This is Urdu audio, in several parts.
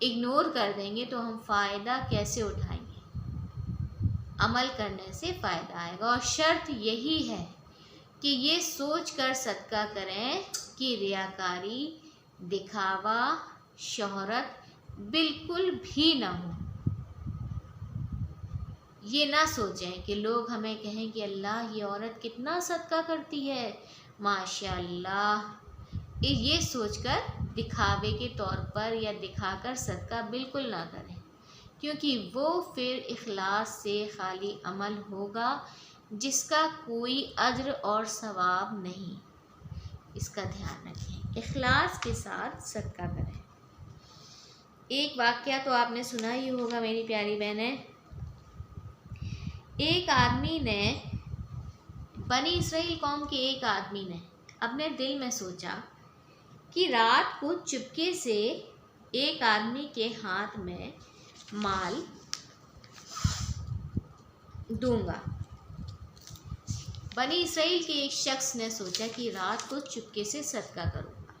اگنور کر دیں گے تو ہم فائدہ کیسے اٹھائیں گے؟ عمل کرنے سے فائدہ آئے گا، اور شرط یہی ہے کہ یہ سوچ کر صدقہ کریں کہ ریاکاری، دکھاوا، شہرت بالکل بھی نہ ہو۔ یہ نہ سوچیں کہ لوگ ہمیں کہیں کہ اللہ یہ عورت کتنا صدقہ کرتی ہے، ماشاء اللہ۔ یہ سوچ کر دکھاوے کے طور پر یا دکھا کر صدقہ بالکل نہ کریں، کیونکہ وہ پھر اخلاص سے خالی عمل ہوگا جس کا کوئی اجر اور ثواب نہیں۔ اس کا دھیان رکھیں، اخلاص کے ساتھ صدقہ کریں۔ ایک واقعہ تو آپ نے سنا ہی ہوگا میری پیاری بہنیں۔ ایک آدمی نے، بنی اسرائیل قوم کے ایک آدمی نے اپنے دل میں سوچا کہ رات کو چپکے سے ایک آدمی کے ہاتھ میں مال دوں گا۔ بنی اسرائیل کے ایک شخص نے سوچا کہ رات کو چپکے سے صدقہ کروں گا،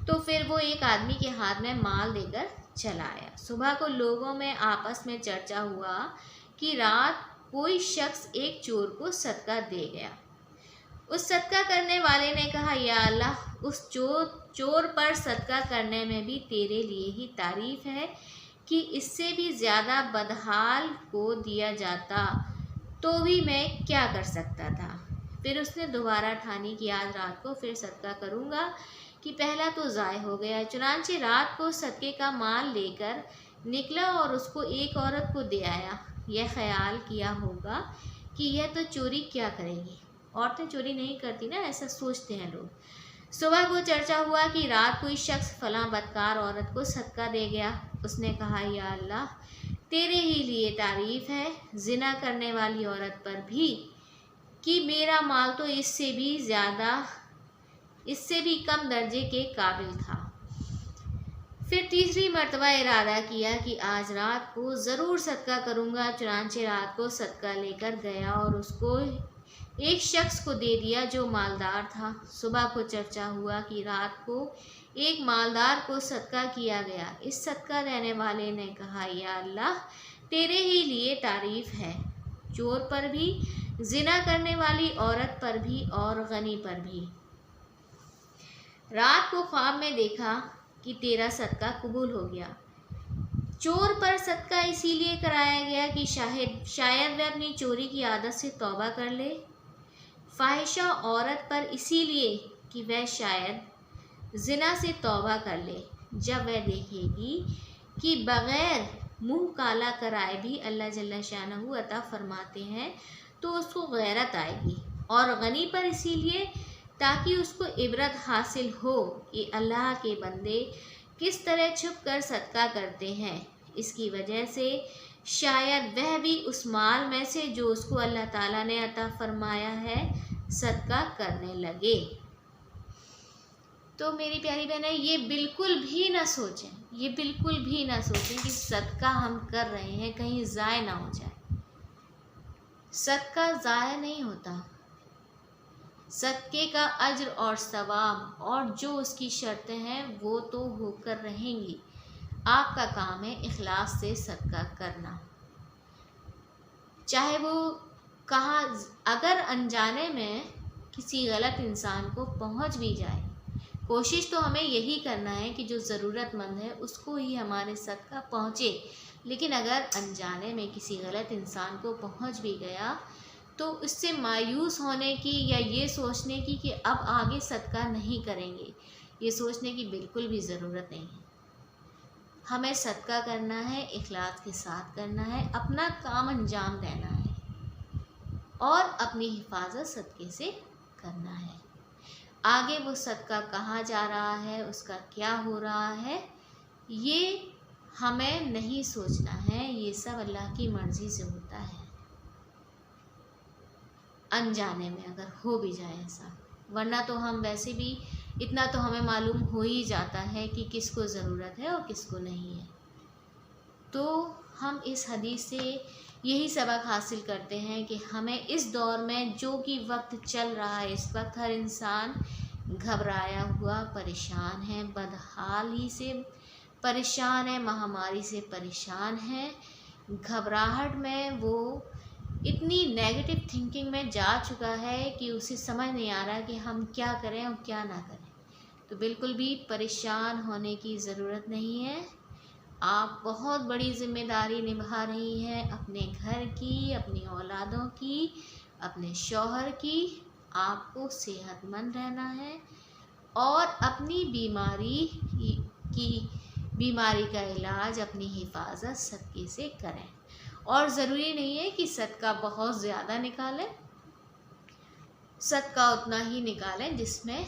تو پھر وہ ایک آدمی کے ہاتھ میں مال دے کر چلا آیا۔ صبح کو لوگوں میں آپس میں چرچا ہوا کہ رات کوئی شخص ایک چور کو صدقہ دے گیا۔ اس صدقہ کرنے والے نے کہا، یا اللہ، اس چور پر صدقہ کرنے میں بھی تیرے لیے ہی تعریف ہے کہ اس سے بھی زیادہ بدحال کو دیا جاتا تو بھی میں کیا کر سکتا تھا۔ پھر اس نے دوبارہ ٹھانی کہ آج رات کو پھر صدقہ کروں گا کہ پہلا تو ضائع ہو گیا۔ چنانچہ رات کو صدقے کا مال لے کر نکلا اور اس کو ایک عورت کو دے آیا۔ یہ خیال کیا ہوگا کہ یہ تو چوری کیا کرے گی، عورتیں چوری نہیں کرتی نا، ایسا سوچتے ہیں لوگ۔ صبح کو چرچا ہوا کہ رات کوئی شخص فلاں بدکار عورت کو صدقہ دے گیا۔ اس نے کہا، یا اللہ، تیرے ہی لیے تعریف ہے زنا کرنے والی عورت پر بھی کہ میرا مال تو اس سے بھی کم درجے کے قابل تھا۔ پھر تیسری مرتبہ ارادہ کیا کہ آج رات کو ضرور صدقہ کروں گا۔ چنانچہ رات کو صدقہ لے کر گیا اور اس کو ایک شخص کو دے دیا جو مالدار تھا۔ صبح کو چرچا ہوا کہ رات کو ایک مالدار کو صدقہ کیا گیا۔ اس صدقہ دینے والے نے کہا، یا اللہ، تیرے ہی لیے تعریف ہے، چور پر بھی، زنا کرنے والی عورت پر بھی اور غنی پر بھی۔ رات کو خواب میں دیکھا کہ تیرا صدقہ قبول ہو گیا۔ چور پر صدقہ اسی لیے کرایا گیا کہ شاید وہ اپنی چوری کی عادت سے توبہ کر لے، فاحشہ عورت پر اسی لیے کہ وہ شاید زنا سے توبہ کر لے۔ جب وہ دیکھے گی کہ بغیر منہ کالا کرائے بھی اللہ جل شانہ عطا فرماتے ہیں تو اس کو غیرت آئے گی۔ اور غنی پر اسی لیے تاکہ اس کو عبرت حاصل ہو کہ اللہ کے بندے کس طرح چھپ کر صدقہ کرتے ہیں، اس کی وجہ سے شاید وہ بھی اس مال میں سے جو اس کو اللہ تعالیٰ نے عطا فرمایا ہے صدقہ کرنے لگے۔ تو میری پیاری بہنیں، یہ بالکل بھی نہ سوچیں کہ صدقہ ہم کر رہے ہیں کہیں ضائع نہ ہو جائے۔ صدقہ ضائع نہیں ہوتا، صدقے کا اجر اور ثواب اور جو اس کی شرطیں ہیں وہ تو ہو کر رہیں گی۔ آپ کا کام ہے اخلاص سے صدقہ کرنا، چاہے وہ کہاں، اگر انجانے میں کسی غلط انسان کو پہنچ بھی جائے، کوشش تو ہمیں یہی کرنا ہے کہ جو ضرورت مند ہے اس کو ہی ہمارے صدقہ پہنچے، لیکن اگر انجانے میں کسی غلط انسان کو پہنچ بھی گیا تو اس سے مایوس ہونے کی یا یہ سوچنے کی کہ اب آگے صدقہ نہیں کریں گے، یہ سوچنے کی بالکل بھی ضرورت نہیں ہے۔ ہمیں صدقہ کرنا ہے، اخلاص کے ساتھ کرنا ہے، اپنا کام انجام دینا ہے اور اپنی حفاظت صدقے سے کرنا ہے۔ آگے وہ صدقہ کہاں جا رہا ہے، اس کا کیا ہو رہا ہے، یہ ہمیں نہیں سوچنا ہے، یہ سب اللہ کی مرضی سے ہوتا ہے، انجانے میں اگر ہو بھی جائے ایسا، ورنہ تو ہم ویسے بھی اتنا تو ہمیں معلوم ہو ہی جاتا ہے کہ کس کو ضرورت ہے اور کس کو نہیں ہے۔ تو ہم اس حدیث سے یہی سبق حاصل کرتے ہیں کہ ہمیں اس دور میں جو کہ وقت چل رہا ہے، اس وقت ہر انسان گھبرایا ہوا، پریشان ہے، بدحال ہی سے پریشان ہے، مہاماری سے پریشان ہے، گھبراہٹ میں وہ اتنی نیگیٹو تھنکنگ میں جا چکا ہے کہ اسے سمجھ نہیں آ رہا کہ ہم کیا کریں اور کیا نہ کریں۔ تو بالکل بھی پریشان ہونے کی ضرورت نہیں ہے۔ آپ بہت بڑی ذمہ داری نبھا رہی ہیں، اپنے گھر کی، اپنی اولادوں کی، اپنے شوہر کی۔ آپ کو صحت مند رہنا ہے اور اپنی بیماری کا علاج، اپنی حفاظت صدقے سے کریں۔ اور ضروری نہیں ہے کہ صدقہ بہت زیادہ نکالیں، صدقہ اتنا ہی نکالیں جس میں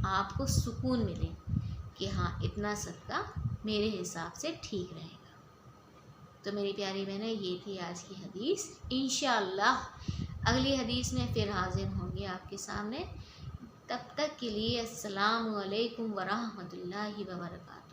آپ کو سکون ملے کہ ہاں اتنا صدقہ میرے حساب سے ٹھیک رہے گا۔ تو میری پیاری بہنیں، یہ تھی آج کی حدیث۔ انشاءاللہ اگلی حدیث میں پھر حاضر ہوں گی آپ کے سامنے۔ تب تک کے لیے السلام علیکم ورحمۃ اللہ وبرکاتہ۔